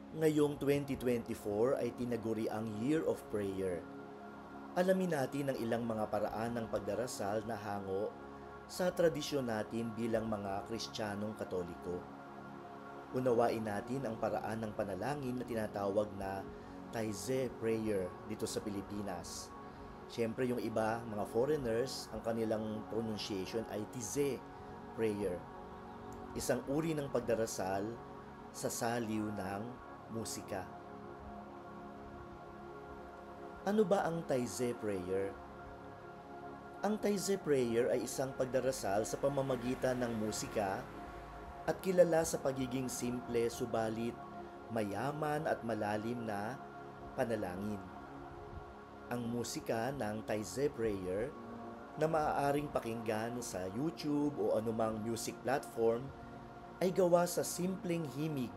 Ngayong 2024 ay tinaguri ang Year of Prayer. Alamin natin ang ilang mga paraan ng pagdarasal na hango sa tradisyon natin bilang mga Kristiyanong Katoliko. Unawain natin ang paraan ng panalangin na tinatawag na Taize Prayer dito sa Pilipinas. Siyempre yung iba, mga foreigners, ang kanilang pronunciation ay Tize Prayer. Isang uri ng pagdarasal sa saliw ng musika. Ano ba ang Taize Prayer? Ang Taize Prayer ay isang pagdarasal sa pamamagitan ng musika at kilala sa pagiging simple subalit mayaman at malalim na panalangin. Ang musika ng Taize Prayer na maaaring pakinggan sa YouTube o anumang music platform ay gawa sa simpleng himig,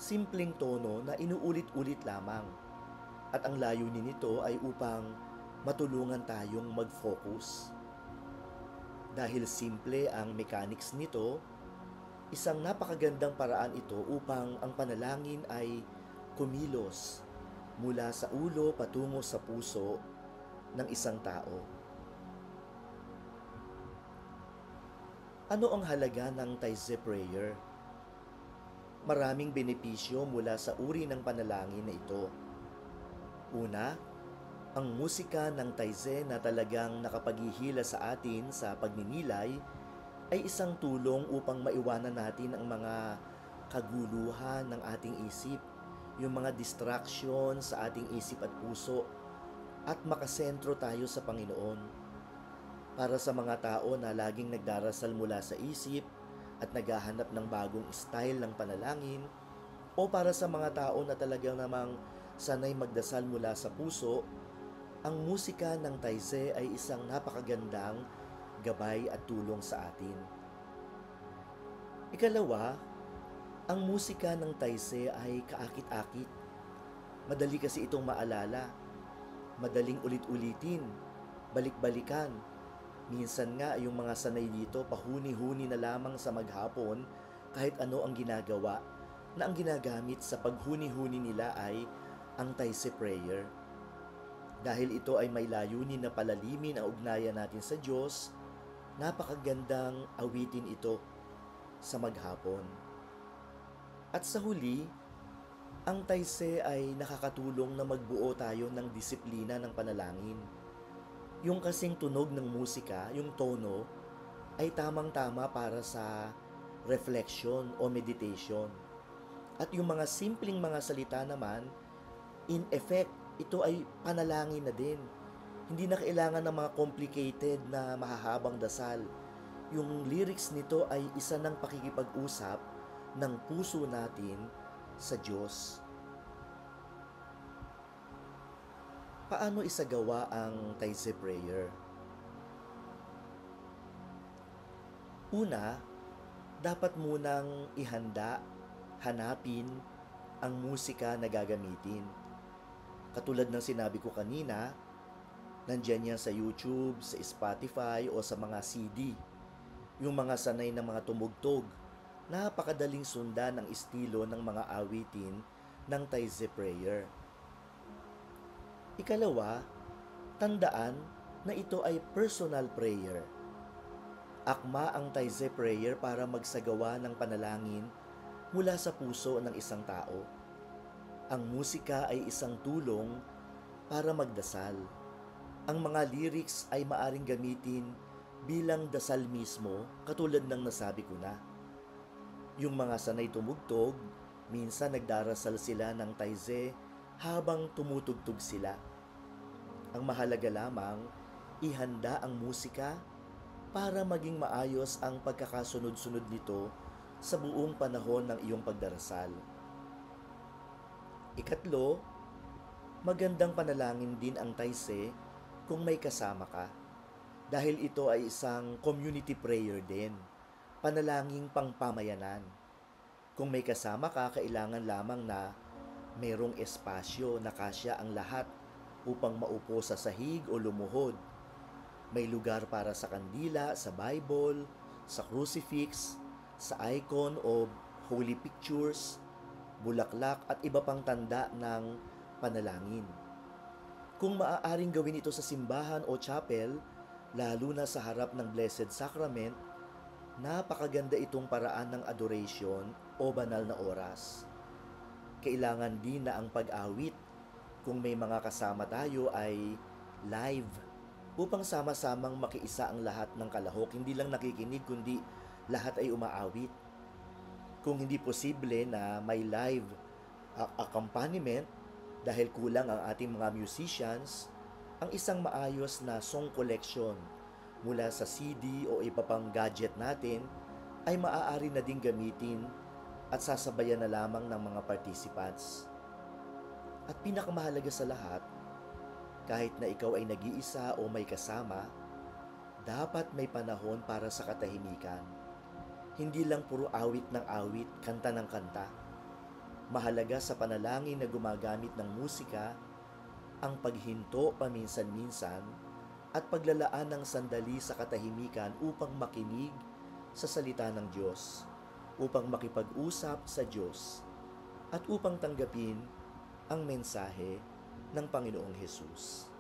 simpleng tono na inuulit-ulit lamang. At ang layunin nito ay upang matulungan tayong mag-focus. Dahil simple ang mechanics nito, isang napakagandang paraan ito upang ang panalangin ay kumilos mula sa ulo patungo sa puso ng isang tao. Ano ang halaga ng Taize Prayer? Maraming benepisyo mula sa uri ng panalangin na ito. Una, ang musika ng Taize na talagang nakapaghihila sa atin sa pagninilay ay isang tulong upang maiwanan natin ang mga kaguluhan ng ating isip, yung mga distraction sa ating isip at puso, at makasentro tayo sa Panginoon. Para sa mga tao na laging nagdarasal mula sa isip at naghahanap ng bagong style ng panalangin, o para sa mga tao na talagang namang sanay magdasal mula sa puso, ang musika ng Taize ay isang napakagandang gabay at tulong sa atin. Ikalawa, ang musika ng Taize ay kaakit-akit. Madali kasi itong maalala, madaling ulit-ulitin, balik-balikan. Minsan nga yung mga sanay dito pahuni-huni na lamang sa maghapon kahit ano ang ginagawa, na ang ginagamit sa paghuni-huni nila ay ang Taize Prayer. Dahil ito ay may layunin na palalimin ang ugnayan natin sa Diyos, napakagandang awitin ito sa maghapon. At sa huli, ang Taize ay nakakatulong na magbuo tayo ng disiplina ng panalangin. Yung kasing tunog ng musika, yung tono, ay tamang-tama para sa reflection o meditation. At yung mga simpleng mga salita naman, in effect, ito ay panalangin na din. Hindi na kailangan ng mga complicated na mahahabang dasal. Yung lyrics nito ay isa ng pakikipag-usap ng puso natin sa Diyos. Paano isagawa ang Taize Prayer? Una, dapat munang hanapin ang musika na gagamitin. Katulad ng sinabi ko kanina, nandyan yan sa YouTube, sa Spotify o sa mga CD. Yung mga sanay na mga tumugtog, napakadaling sundan ang estilo ng mga awitin ng Taize Prayer. Ikalawa, tandaan na ito ay personal prayer. Akma ang Taize Prayer para magsagawa ng panalangin mula sa puso ng isang tao. Ang musika ay isang tulong para magdasal. Ang mga lyrics ay maaring gamitin bilang dasal mismo, katulad ng nasabi ko na. Yung mga sanay tumugtog, minsan nagdarasal sila ng Taize habang tumutugtog sila. Ang mahalaga lamang, ihanda ang musika para maging maayos ang pagkakasunod-sunod nito sa buong panahon ng iyong pagdarasal. Ikatlo, magandang panalangin din ang Taize kung may kasama ka. Dahil ito ay isang community prayer din, panalangin pangpamayanan. Kung may kasama ka, kailangan lamang na mayroong espasyo na kasya ang lahat upang maupo sa sahig o lumuhod. May lugar para sa kandila, sa Bible, sa crucifix, sa icon o holy pictures. bulaklak at iba pang tanda ng panalangin. Kung maaaring gawin ito sa simbahan o chapel, lalo na sa harap ng Blessed Sacrament, napakaganda itong paraan ng adoration o banal na oras. Kailangan din na ang pag-awit, kung may mga kasama tayo, ay live upang sama-samang makiisa ang lahat ng kalahok, hindi lang nakikinig kundi lahat ay umaawit. Kung hindi posible na may live accompaniment dahil kulang ang ating mga musicians, ang isang maayos na song collection mula sa CD o iba pang gadget natin ay maaari na ding gamitin at sasabayan na lamang ng mga participants. At pinakamahalaga sa lahat, kahit na ikaw ay nag-iisa o may kasama, dapat may panahon para sa katahimikan. Hindi lang puro awit ng awit, kanta ng kanta. Mahalaga sa panalangin na gumagamit ng musika ang paghinto paminsan-minsan at paglalaan ng sandali sa katahimikan upang makinig sa salita ng Diyos, upang makipag-usap sa Diyos, at upang tanggapin ang mensahe ng Panginoong Hesus.